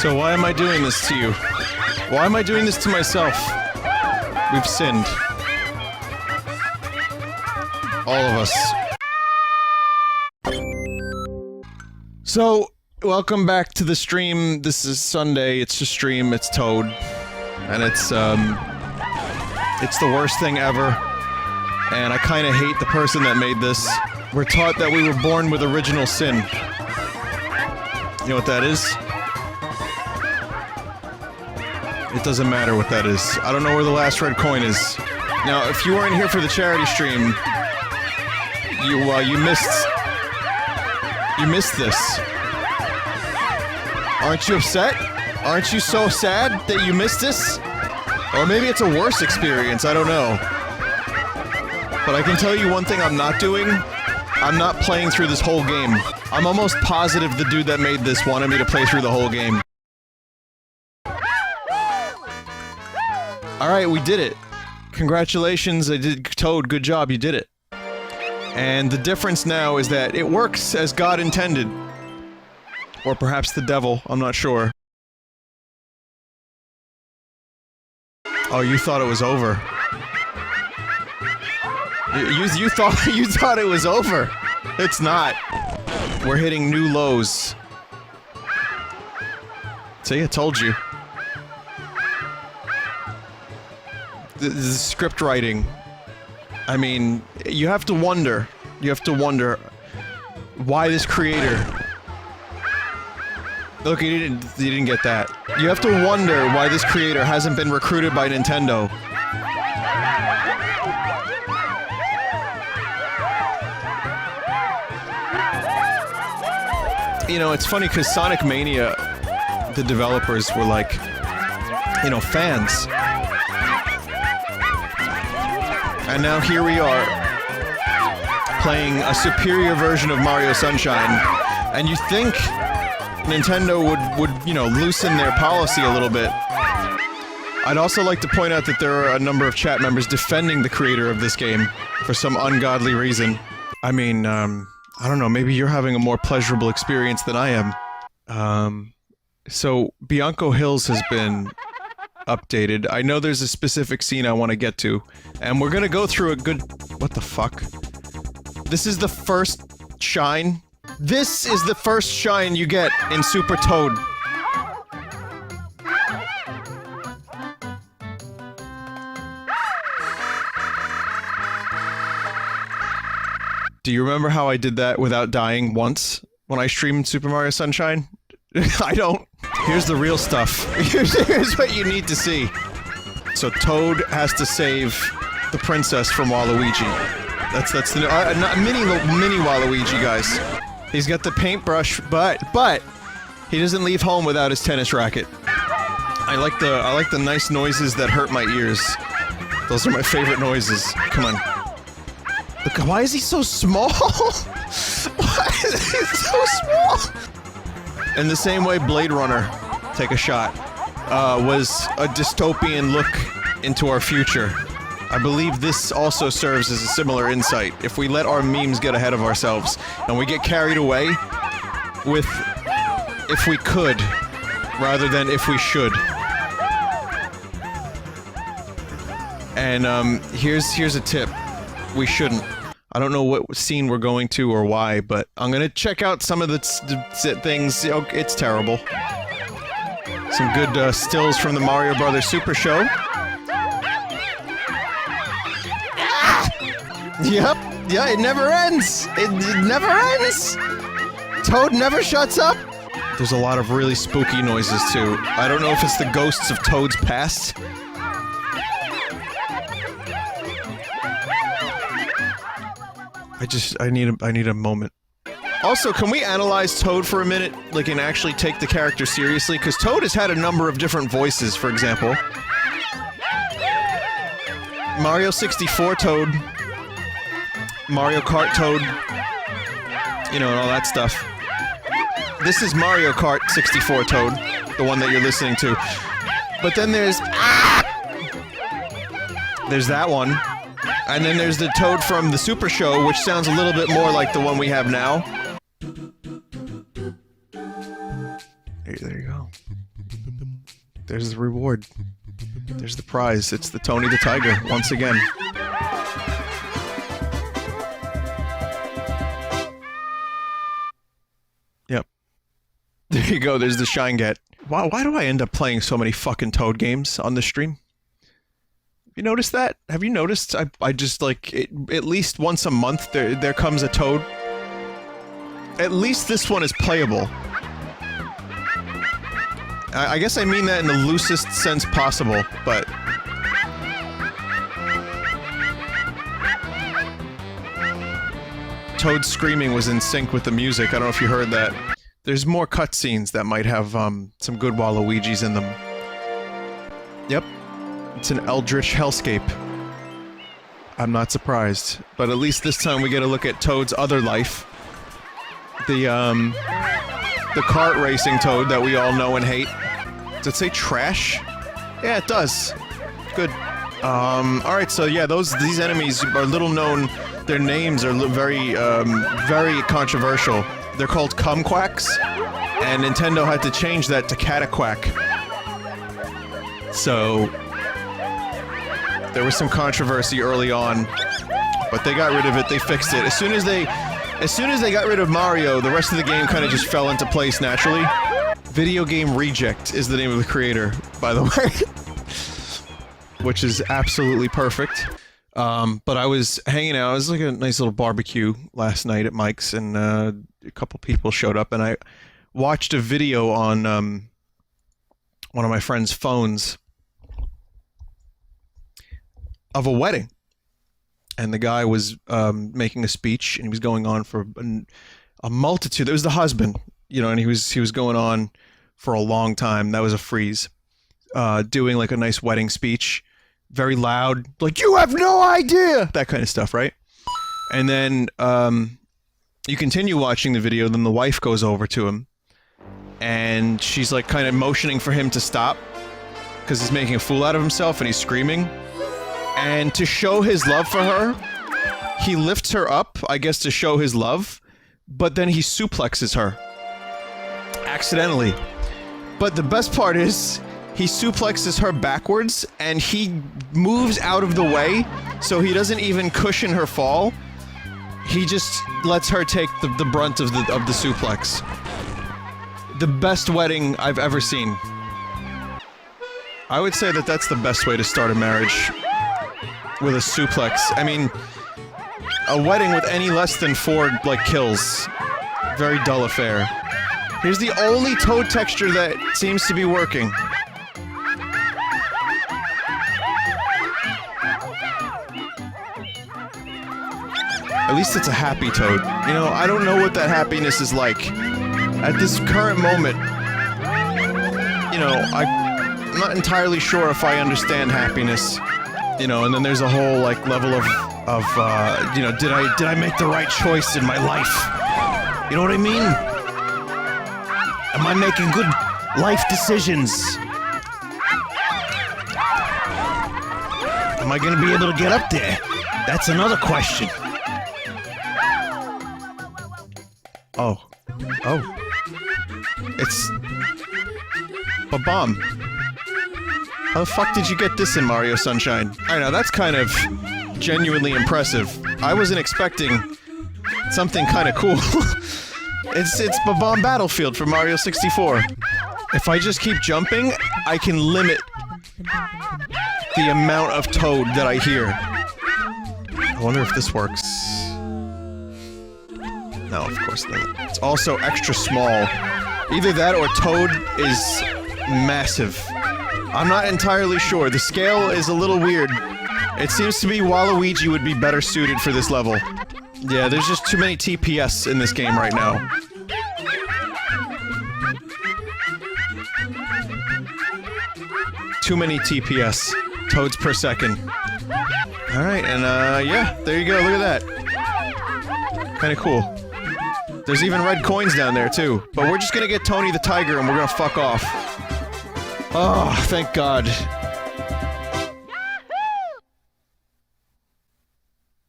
So why am I doing this to you? Why am I doing this to myself? We've sinned. All of us. So, welcome back to the stream. This is Sunday, it's a stream, it's Toad. And it's the worst thing ever. And I kinda hate the person that made this. We're taught that we were born with original sin. You know what that is? It doesn't matter what that is. I don't know where the last red coin is. Now, if you weren't here for the charity stream, you missed this. Aren't you upset? Aren't you so sad that you missed this? Or maybe it's a worse experience, I don't know. But I can tell you one thing I'm not doing. I'm not playing through this whole game. I'm almost positive the dude that made this wanted me to play through the whole game. Alright, we did it. Congratulations, Toad, good job, you did it. And the difference now is that it works as God intended. Or perhaps the devil, I'm not sure. Oh, you thought it was over. You thought it was over. It's not. We're hitting new lows. See, I told you. The script writing. I mean, you have to wonder why this creator... Look, you didn't get that. You have to wonder why this creator hasn't been recruited by Nintendo. You know, it's funny because Sonic Mania, the developers were like, you know, fans. And now here we are, playing a superior version of Mario Sunshine, and you think Nintendo would, you know, loosen their policy a little bit. I'd also like to point out that there are a number of chat members defending the creator of this game for some ungodly reason. I mean, I don't know, maybe you're having a more pleasurable experience than I am. So, Bianco Hills has been updated. I know there's a specific scene I want to get to, and we're gonna go through a good... What the fuck? This is the first shine? This is the first shine you get in Super Toad. Do you remember how I did that without dying once when I streamed Super Mario Sunshine? I don't. Here's the real stuff. Here's what you need to see. So Toad has to save the princess from Waluigi. That's the mini Waluigi, guys. He's got the paintbrush, but he doesn't leave home without his tennis racket. I like the nice noises that hurt my ears. Those are my favorite noises. Come on. Look, why is he so small? Why is he so small? In the same way Blade Runner, take a shot, was a dystopian look into our future. I believe this also serves as a similar insight. If we let our memes get ahead of ourselves, and we get carried away with if we could, rather than if we should. And, here's a tip. We shouldn't. I don't know what scene we're going to or why, but I'm gonna check out some of the things. Oh, it's terrible. Some good, stills from the Mario Brothers Super Show. Yep, yeah, it never ends! It never ends! Toad never shuts up! There's a lot of really spooky noises, too. I don't know if it's the ghosts of Toad's past. I need a moment. Also, can we analyze Toad for a minute? Like, and actually take the character seriously? Because Toad has had a number of different voices, for example. Mario 64 Toad. Mario Kart Toad. You know, and all that stuff. This is Mario Kart 64 Toad. The one that you're listening to. But then there's... There's that one. And then there's the Toad from the Super Show, which sounds a little bit more like the one we have now. Hey, there you go. There's the reward. There's the prize. It's the Tony the Tiger, once again. Yep. There you go, there's the Shine Get. Why do I end up playing so many fucking Toad games on this stream? You noticed that? Have you noticed? I just like at least once a month there comes a Toad. At least this one is playable. I guess I mean that in the loosest sense possible, but Toad's screaming was in sync with the music. I don't know if you heard that. There's more cutscenes that might have some good Waluigis in them. Yep. It's an eldritch hellscape. I'm not surprised. But at least this time we get a look at Toad's other life. The kart racing Toad that we all know and hate. Does it say trash? Yeah, it does. Good. Alright, so yeah, these enemies are little known. Their names are very, very controversial. They're called Cumquacks, and Nintendo had to change that to Cataquack. So there was some controversy early on, but they got rid of it, they fixed it. As soon as they got rid of Mario, the rest of the game kind of just fell into place naturally. Video Game Reject is the name of the creator, by the way. Which is absolutely perfect. But I was hanging out, it was like a nice little barbecue last night at Mike's, and a couple people showed up, and I watched a video on one of my friend's phones of a wedding. And the guy was making a speech, and he was going on for a multitude. It was the husband, you know, and he was going on for a long time. That was a freeze. Doing like a nice wedding speech. Very loud, like, you have no idea! That kind of stuff, right? And then, you continue watching the video, then the wife goes over to him, and she's like kind of motioning for him to stop, because he's making a fool out of himself and he's screaming. And to show his love for her, he lifts her up, I guess to show his love, but then he suplexes her. Accidentally. But the best part is, he suplexes her backwards, and he moves out of the way, so he doesn't even cushion her fall. He just lets her take the brunt of the suplex. The best wedding I've ever seen. I would say that that's the best way to start a marriage. With a suplex. I mean, a wedding with any less than 4, like, kills. Very dull affair. Here's the only Toad texture that seems to be working. At least it's a happy Toad. You know, I don't know what that happiness is like. At this current moment, you know, I'm not entirely sure if I understand happiness. You know, and then there's a whole, like, level of you know, did I make the right choice in my life? You know what I mean? Am I making good life decisions? Am I gonna be able to get up there? That's another question. Oh. Oh. It's... a bomb. How the fuck did you get this in Mario Sunshine? I know, that's kind of genuinely impressive. I wasn't expecting something kind of cool. It's Bomb Battlefield for Mario 64. If I just keep jumping, I can limit the amount of Toad that I hear. I wonder if this works. No, of course not. It's also extra small. Either that or Toad is massive. I'm not entirely sure. The scale is a little weird. It seems to be Waluigi would be better suited for this level. Yeah, there's just too many TPS in this game right now. Too many TPS. Toads per second. Alright, and yeah, there you go, look at that. Kinda cool. There's even red coins down there, too. But we're just gonna get Tony the Tiger and we're gonna fuck off. Oh, thank God. Here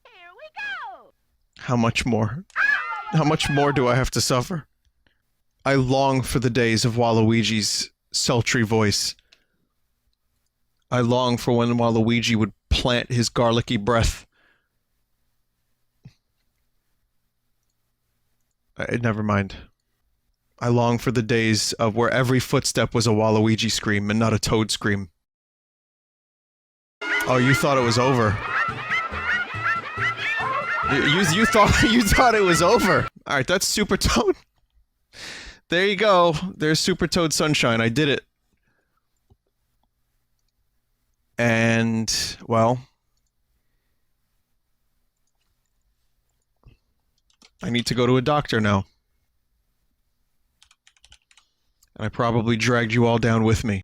we go. How much more? How much more do I have to suffer? I long for the days of Waluigi's sultry voice. I long for when Waluigi would plant his garlicky breath. Never mind. I long for the days of where every footstep was a Waluigi scream and not a Toad scream. Oh, you thought it was over. You thought it was over. All right, that's Super Toad. There you go. There's Super Toad Sunshine. I did it. And well, I need to go to a doctor now. And I probably dragged you all down with me.